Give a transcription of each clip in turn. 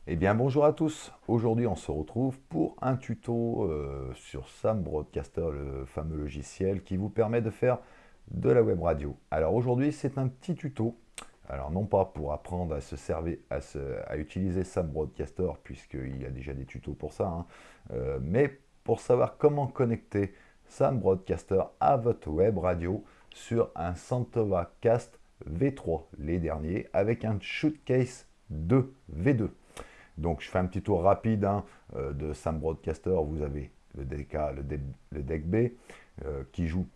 Eh bien bonjour à tous, aujourd'hui on se retrouve pour un tuto sur Sam Broadcaster, le fameux logiciel qui vous permet de faire de la web radio. Alors aujourd'hui c'est un petit tuto, alors non pas pour apprendre à se servir, à utiliser Sam Broadcaster puisqu'il y a déjà des tutos pour ça, mais pour savoir comment connecter Sam Broadcaster à votre web radio sur un Santova Cast V3, les derniers, avec un Shootcase 2 V2. Donc je fais un petit tour rapide de Sam Broadcaster. Vous avez le DK, le deck B, qui joue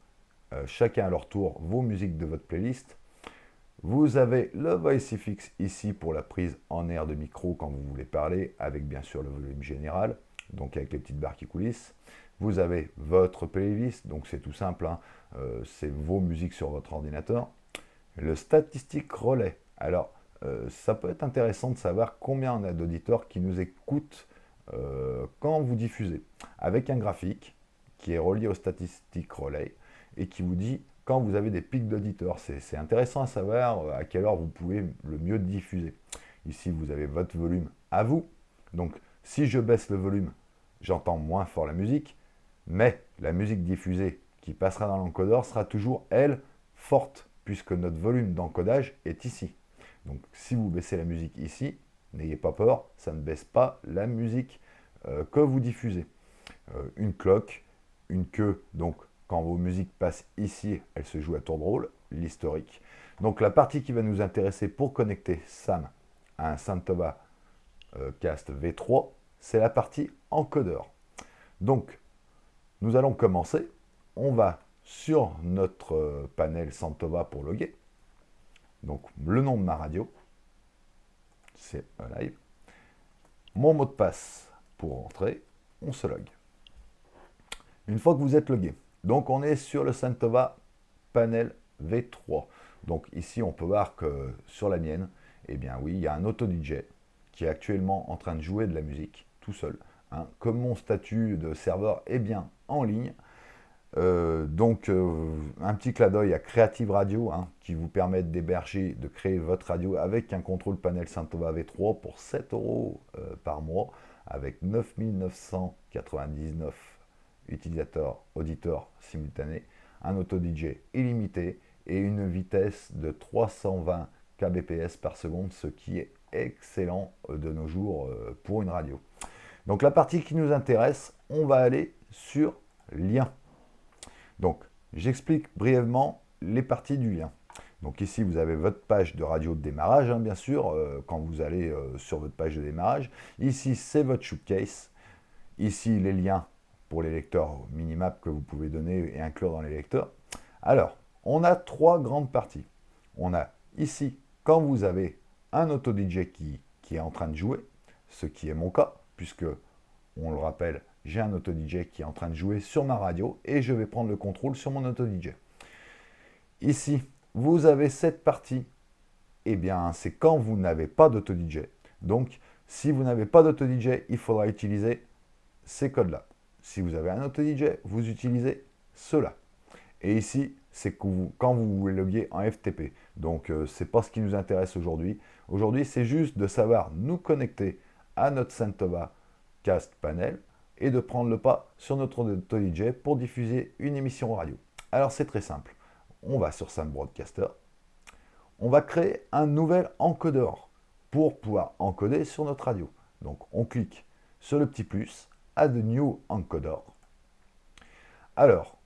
chacun à leur tour vos musiques de votre playlist. Vous avez le VoiceFX ici pour la prise en air de micro quand vous voulez parler, avec bien sûr le volume général, donc avec les petites barres qui coulissent. Vous avez votre playlist, donc c'est tout simple, c'est vos musiques sur votre ordinateur. Le statistique relais. Alors, ça peut être intéressant de savoir combien on a d'auditeurs qui nous écoutent quand vous diffusez, avec un graphique qui est relié au statistique relais et qui vous dit quand vous avez des pics d'auditeurs. C'est intéressant à savoir à quelle heure vous pouvez le mieux diffuser. Ici, vous avez votre volume à vous. Donc, si je baisse le volume, j'entends moins fort la musique, mais la musique diffusée qui passera dans l'encodeur sera toujours, elle, forte, puisque notre volume d'encodage est ici. Donc si vous baissez la musique ici, n'ayez pas peur, ça ne baisse pas la musique que vous diffusez. Une cloque, une queue, donc quand vos musiques passent ici, elles se jouent à tour de rôle, l'historique. Donc la partie qui va nous intéresser pour connecter Sam à un Santova Cast V3, c'est la partie encodeur. Donc nous allons commencer. On va sur notre panel Santova pour loguer. Donc le nom de ma radio, c'est un live. Mon mot de passe pour entrer, on se log. Une fois que vous êtes logué, donc on est sur le Santova panel V3. Donc ici on peut voir que sur la mienne, eh bien oui, il y a un auto DJ qui est actuellement en train de jouer de la musique tout seul. Comme mon statut de serveur est bien en ligne, un petit clin d'œil à Creative Radio qui vous permet d'héberger, de créer votre radio avec un contrôle panel Santova V3 pour 7 euros par mois avec 9999 utilisateurs, auditeurs simultanés, un auto DJ illimité et une vitesse de 320 kbps par seconde, ce qui est excellent de nos jours pour une radio. Donc la partie qui nous intéresse, on va aller sur lien. Donc, j'explique brièvement les parties du lien. Donc ici, vous avez votre page de radio de démarrage, bien sûr, quand vous allez sur votre page de démarrage. Ici, c'est votre shootcase. Ici, les liens pour les lecteurs Minimap que vous pouvez donner et inclure dans les lecteurs. Alors, on a trois grandes parties. On a ici, quand vous avez un auto DJ qui est en train de jouer, ce qui est mon cas, puisque, on le rappelle, j'ai un auto DJ qui est en train de jouer sur ma radio et je vais prendre le contrôle sur mon auto DJ. Ici, vous avez cette partie, eh bien, c'est quand vous n'avez pas d'auto DJ. Donc, si vous n'avez pas d'auto DJ, il faudra utiliser ces codes-là. Si vous avez un auto DJ, vous utilisez ceux-là. Et ici, c'est quand vous vous loguez en FTP. Donc, ce n'est pas ce qui nous intéresse aujourd'hui. Aujourd'hui, c'est juste de savoir nous connecter à notre Santova Cast Panel et de prendre le pas sur notre auto DJ pour diffuser une émission radio. Alors, c'est très simple. On va sur Sam Broadcaster. On va créer un nouvel encodeur pour pouvoir encoder sur notre radio. Donc, on clique sur le petit plus, Add New Encoder. Alors,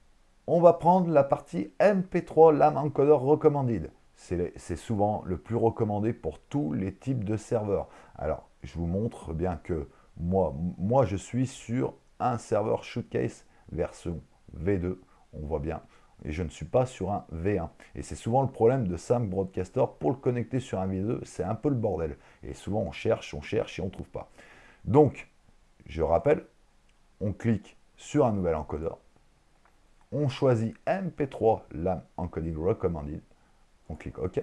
on va prendre la partie MP3 LAM Encoder Recommended. C'est souvent le plus recommandé pour tous les types de serveurs. Alors, je vous montre bien que moi je suis sur un serveur Shootcase version V2, on voit bien, et je ne suis pas sur un V1. Et c'est souvent le problème de Sam Broadcaster, pour le connecter sur un V2, c'est un peu le bordel. Et souvent on cherche et on ne trouve pas. Donc, je rappelle, on clique sur un nouvel encodeur, on choisit MP3 LAM Encoding Recommended, on clique OK.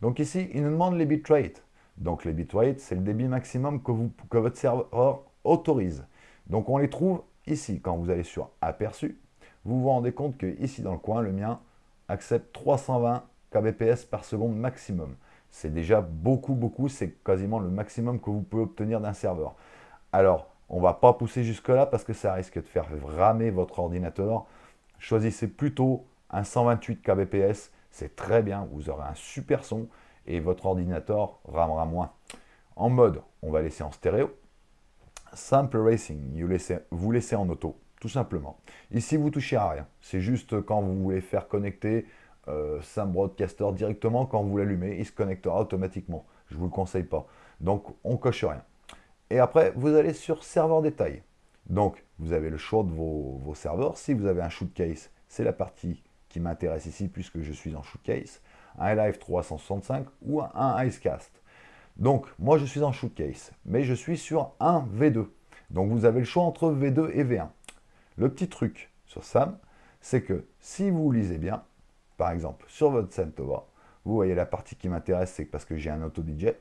Donc ici, il nous demande les bitrates. Donc les bitrates, c'est le débit maximum que votre serveur autorise. Donc on les trouve ici. Quand vous allez sur Aperçu, vous vous rendez compte que ici dans le coin, le mien accepte 320 kbps par seconde maximum. C'est déjà beaucoup, c'est quasiment le maximum que vous pouvez obtenir d'un serveur. Alors, on ne va pas pousser jusque-là parce que ça risque de faire ramer votre ordinateur. Choisissez plutôt un 128 kbps, c'est très bien, vous aurez un super son et votre ordinateur ramera moins. En mode, on va laisser en stéréo. Simple Racing, vous laissez en auto, tout simplement. Ici, vous touchez à rien. C'est juste quand vous voulez faire connecter Sam Broadcaster directement, quand vous l'allumez, il se connectera automatiquement. Je ne vous le conseille pas. Donc, on coche rien. Et après, vous allez sur serveur détail. Donc, vous avez le choix de vos serveurs. Si vous avez un shootcase, c'est la partie qui m'intéresse ici puisque je suis en shootcase. Un Live 365 ou un Icecast. Donc, moi, je suis en shootcase, mais je suis sur un V2. Donc, vous avez le choix entre V2 et V1. Le petit truc sur SAM, c'est que si vous lisez bien, par exemple, sur votre CentOS, vous voyez la partie qui m'intéresse, c'est parce que j'ai un auto DJ.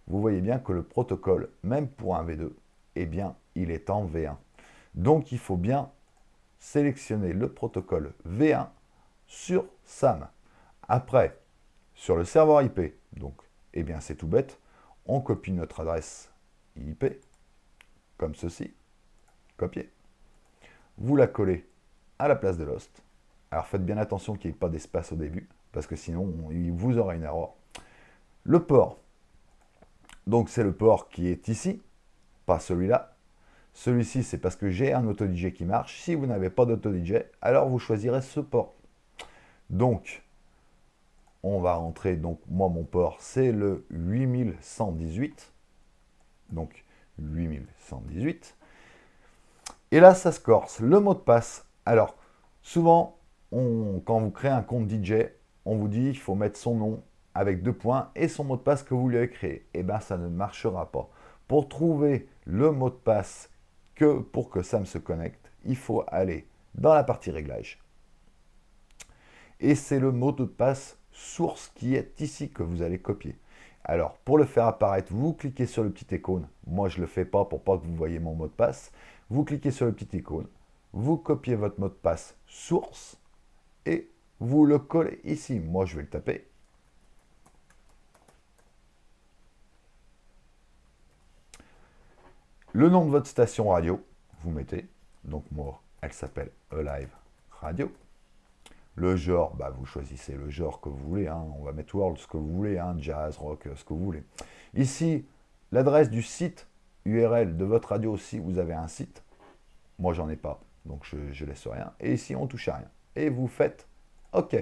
Vous voyez bien que le protocole, même pour un V2, eh bien, il est en V1. Donc, il faut bien sélectionner le protocole V1 sur SAM. Après, sur le serveur IP, donc, eh bien, c'est tout bête. On copie notre adresse IP, comme ceci. Copier. Vous la collez à la place de l'host. Alors, faites bien attention qu'il n'y ait pas d'espace au début, parce que sinon, vous aurez une erreur. Le port. Donc, c'est le port qui est ici, pas celui-là. Celui-ci, c'est parce que j'ai un auto-DJ qui marche. Si vous n'avez pas d'auto-DJ, alors vous choisirez ce port. Donc, on va rentrer, donc moi, mon port, c'est le 8118. Donc, 8118. Et là, ça se corse. Le mot de passe. Alors, souvent, quand vous créez un compte DJ, on vous dit qu'il faut mettre son nom avec 2 points et son mot de passe que vous lui avez créé. Eh bien, ça ne marchera pas. Pour trouver le mot de passe pour que Sam se connecte, il faut aller dans la partie réglage. Et c'est le mot de passe source qui est ici que vous allez copier. Alors, pour le faire apparaître, vous cliquez sur le petit icône. Moi, je ne le fais pas pour pas que vous voyez mon mot de passe. Vous cliquez sur le petit icône. Vous copiez votre mot de passe source et vous le collez ici. Moi, je vais le taper. Le nom de votre station radio, vous mettez. Donc, moi, elle s'appelle Alive Radio. Le genre, bah, vous choisissez le genre que vous voulez. Hein. On va mettre world, ce que vous voulez. Hein. Jazz, rock, ce que vous voulez. Ici, l'adresse du site URL de votre radio, si vous avez un site. Moi, j'en ai pas, donc je laisse rien. Et ici, on touche à rien. Et vous faites OK.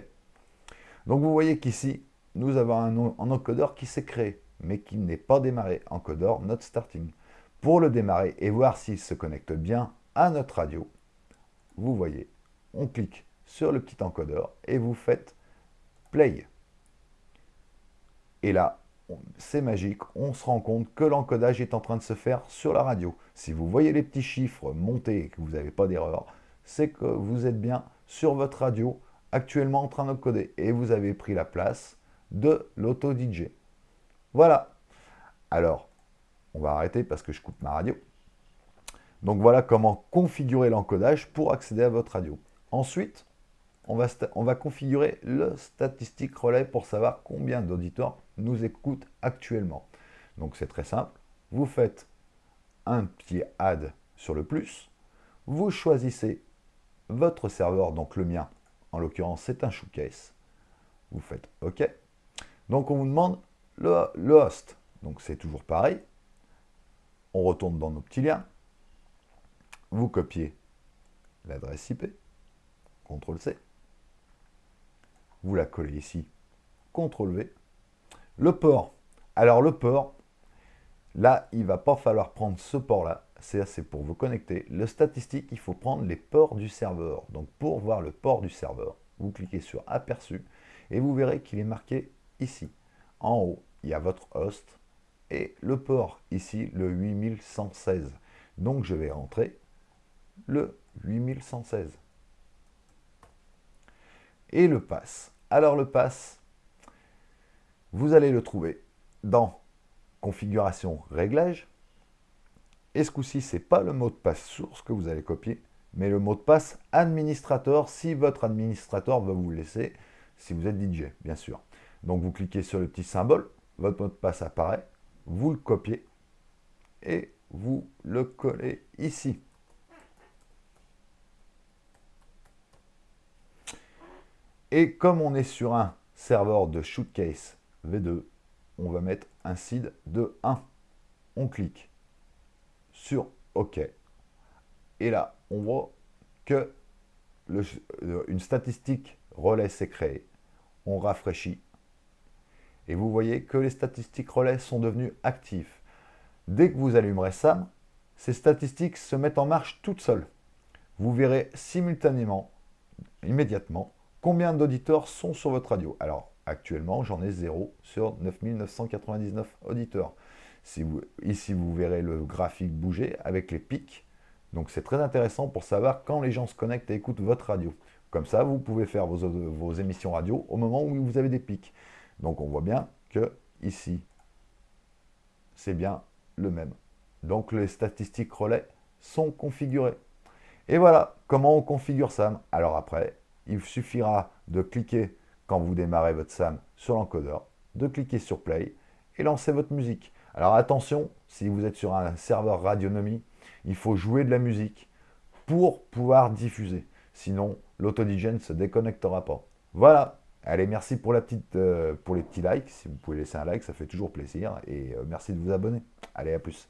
Donc, vous voyez qu'ici, nous avons un encodeur qui s'est créé, mais qui n'est pas démarré. Encodeur not starting. Pour le démarrer et voir s'il se connecte bien à notre radio, vous voyez, on clique sur le petit encodeur et vous faites play. Et là, c'est magique, on se rend compte que l'encodage est en train de se faire sur la radio. Si vous voyez les petits chiffres monter et que vous n'avez pas d'erreur, c'est que vous êtes bien sur votre radio actuellement en train d'encoder et vous avez pris la place de l'auto-DJ. Voilà. Alors, on va arrêter parce que je coupe ma radio. Donc voilà comment configurer l'encodage pour accéder à votre radio. Ensuite, on va configurer le statistique relais pour savoir combien d'auditeurs nous écoutent actuellement. Donc c'est très simple. Vous faites un petit add sur le plus. Vous choisissez votre serveur, donc le mien. En l'occurrence, c'est un shootcase. Vous faites OK. Donc on vous demande le host. Donc c'est toujours pareil. On retourne dans nos petits liens. Vous copiez l'adresse IP. CTRL-C. Vous la collez ici, CTRL-V. Le port. Alors le port, là, il ne va pas falloir prendre ce port-là. C'est pour vous connecter. Le statistique, il faut prendre les ports du serveur. Donc pour voir le port du serveur, vous cliquez sur Aperçu et vous verrez qu'il est marqué ici. En haut, il y a votre host et le port ici, le 8116. Donc je vais rentrer le 8116. Et le pass. Alors le pass, vous allez le trouver dans configuration réglage. Et ce coup-ci, ce n'est pas le mot de passe source que vous allez copier, mais le mot de passe administrateur si votre administrateur veut vous le laisser, si vous êtes DJ, bien sûr. Donc vous cliquez sur le petit symbole, votre mot de passe apparaît, vous le copiez et vous le collez ici. Et comme on est sur un serveur de Shootcase V2, on va mettre un seed de 1. On clique sur OK. Et là, on voit que une statistique relais s'est créée. On rafraîchit. Et vous voyez que les statistiques relais sont devenues actives. Dès que vous allumerez SAM, ces statistiques se mettent en marche toutes seules. Vous verrez simultanément, immédiatement, combien d'auditeurs sont sur votre radio. Alors, actuellement, j'en ai 0 sur 9999 auditeurs. Ici, vous verrez le graphique bouger avec les pics. Donc, c'est très intéressant pour savoir quand les gens se connectent et écoutent votre radio. Comme ça, vous pouvez faire vos émissions radio au moment où vous avez des pics. Donc, on voit bien que ici, c'est bien le même. Donc, les statistiques relais sont configurées. Et voilà comment on configure SAM. Alors après, il suffira de cliquer quand vous démarrez votre SAM sur l'encodeur, de cliquer sur Play et lancer votre musique. Alors attention, si vous êtes sur un serveur Radionomie, il faut jouer de la musique pour pouvoir diffuser. Sinon, l'AutoDJ ne se déconnectera pas. Voilà. Allez, merci pour les petits likes. Si vous pouvez laisser un like, ça fait toujours plaisir. Et merci de vous abonner. Allez, à plus.